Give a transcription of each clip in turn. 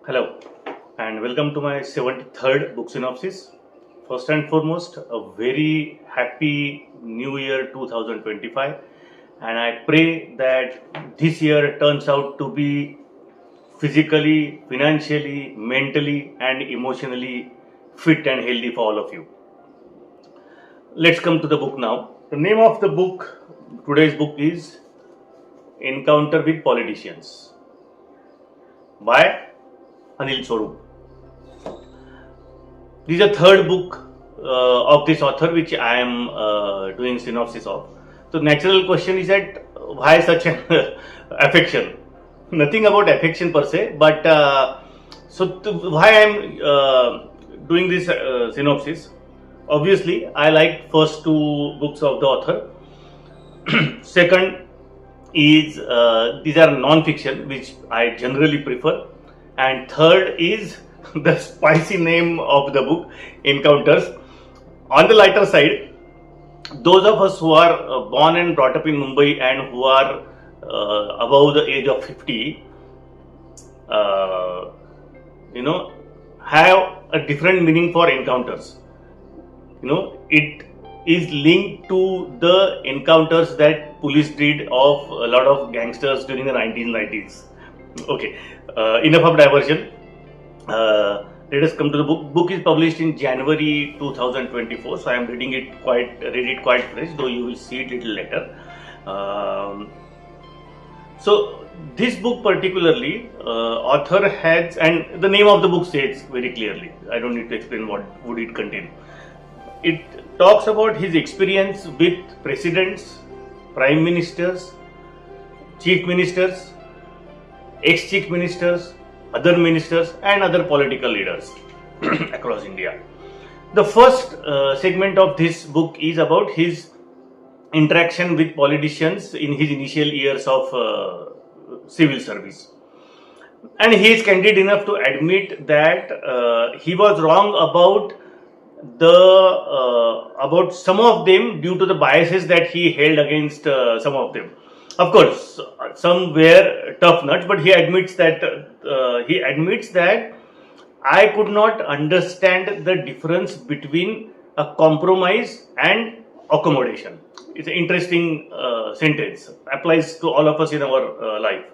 Hello and welcome to my 73rd book synopsis. First and foremost, a very happy new year 2025, and I pray that this year turns out to be physically, financially, mentally, and emotionally fit and healthy for all of you. Let's come to the book now. The name of the book, today's book, is Encounter with Politicians by Anil Swarup. This is the third book of this author which I am doing synopsis of. The natural question is that why such an affection? Nothing about affection per se, but why I am doing this synopsis? Obviously, I like first two books of the author. Second is these are non-fiction, which I generally prefer. And third is the spicy name of the book, Encounters. On the lighter side, those of us who are born and brought up in Mumbai and who are above the age of 50, have a different meaning for encounters. It is linked to the encounters that police did of a lot of gangsters during the 1990s. Okay, enough of diversion. Let us come to the book. Book is published in January 2024, so I am read it quite fresh, though you will see it little later. So this book particularly, author has, and the name of the book says very clearly. I don't need to explain what would it contain. It talks about his experience with presidents, prime ministers, chief ministers, ex-chief ministers, other ministers and other political leaders across India. The first segment of this book is about his interaction with politicians in his initial years of civil service. And he is candid enough to admit that he was wrong about some of them due to the biases that he held against some of them. Of course, some were tough nuts, but he admits that I could not understand the difference between a compromise and accommodation. It's an interesting sentence. Applies to all of us in our life.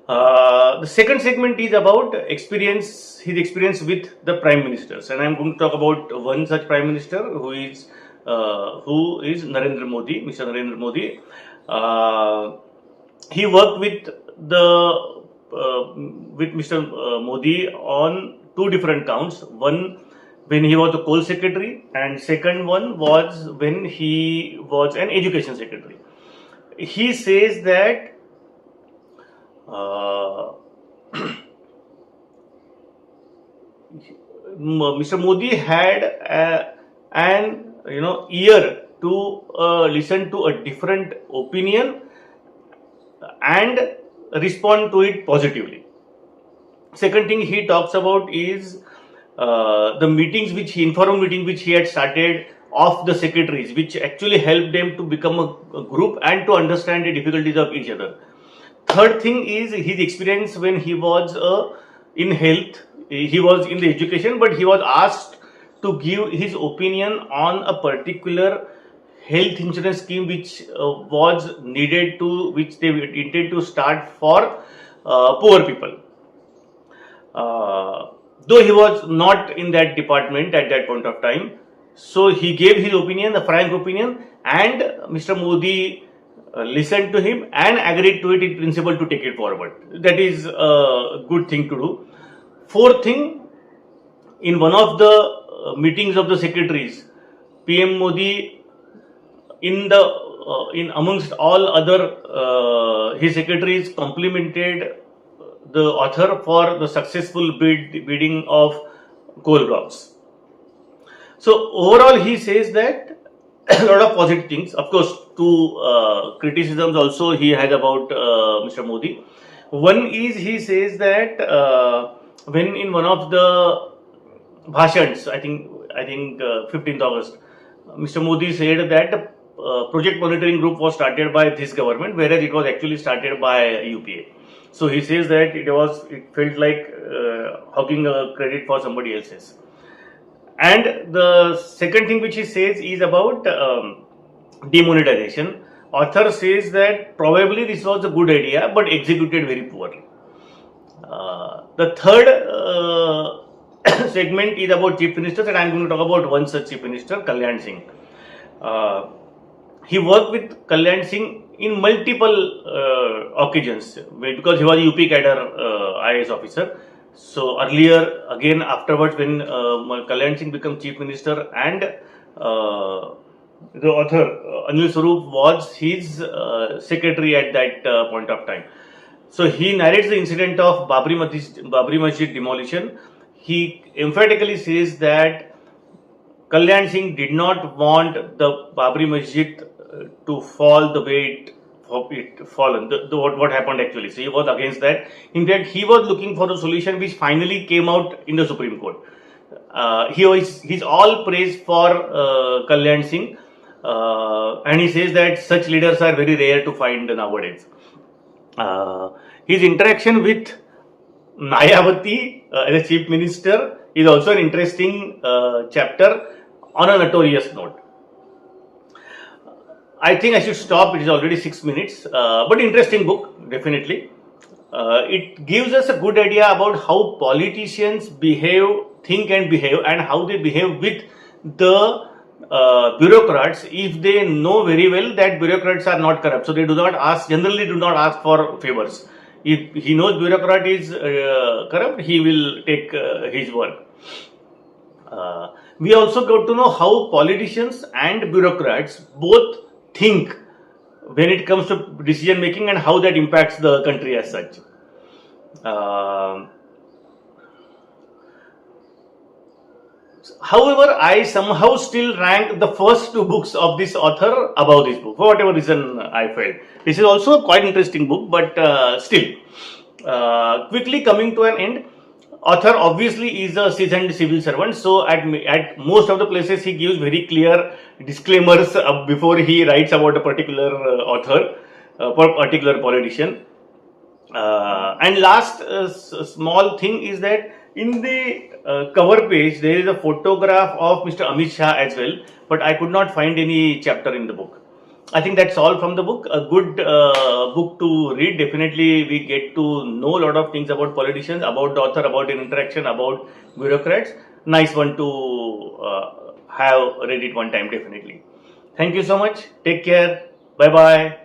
The second segment is about his experience with the prime ministers, and I'm going to talk about one such prime minister who is Narendra Modi, Mr. Narendra Modi. He worked with Mr. Modi on two different counts. One when he was the coal secretary, and second one was when he was an education secretary. He says that Mr. Modi had an ear to listen to a different opinion and respond to it positively. Second thing he talks about is the informal meetings which he had started of the secretaries, which actually helped them to become a group and to understand the difficulties of each other. Third thing is his experience when he was in health. He was in the education, but he was asked to give his opinion on a particular health insurance scheme which they intended to start for poor people. Though he was not in that department at that point of time, so he gave his opinion, a frank opinion, and Mr. Modi listened to him and agreed to it in principle to take it forward. That is a good thing to do. Fourth thing, in one of the meetings of the secretaries, PM Modi, in amongst all other his secretaries, complimented the author for the successful bidding of coal blocks. So overall, he says that a lot of positive things. Of course, two criticisms also he has about Mr. Modi. One is he says that when in one of the bhashans, I think 15th August, Mr. Modi said that project monitoring group was started by this government, whereas it was actually started by UPA. So he says that it felt like hogging credit for somebody else's. And the second thing which he says is about demonetization. Author says that probably this was a good idea but executed very poorly. The third segment is about chief ministers, and I am going to talk about one such chief minister, Kalyan Singh. He worked with Kalyan Singh in multiple occasions because he was a UP cadre IAS officer. So earlier, again afterwards, when Kalyan Singh became chief minister, and the author Anil Swarup was his secretary at that point of time. So he narrates the incident of Babri Masjid demolition. He emphatically says that Kalyan Singh did not want the Babri Masjid to fall the way it fallen, what happened actually. So he was against that. In fact, he was looking for a solution which finally came out in the Supreme Court. He's all praise for Kalyan Singh, and he says that such leaders are very rare to find nowadays. His interaction with Mayawati as a chief minister is also an interesting chapter on a notorious note. I think I should stop. It is already 6 minutes, but interesting book, definitely. It gives us a good idea about how politicians think and behave, and how they behave with the bureaucrats if they know very well that bureaucrats are not corrupt. So they generally do not ask for favors. If he knows bureaucrat is corrupt, he will take his work. We also got to know how politicians and bureaucrats both think when it comes to decision making, and how that impacts the country as such. However, I somehow still rank the first two books of this author above this book, for whatever reason I felt. This is also a quite interesting book, but still. Quickly coming to an end, author obviously is a seasoned civil servant, so at most of the places he gives very clear disclaimers before he writes about a particular author, particular politician. And last small thing is that in the cover page there is a photograph of Mr. Amit Shah as well, but I could not find any chapter in the book. I think that's all from the book. A good book to read. Definitely we get to know a lot of things about politicians, about the author, about an interaction, about bureaucrats. Nice one to have read it one time, definitely. Thank you so much. Take care. Bye bye.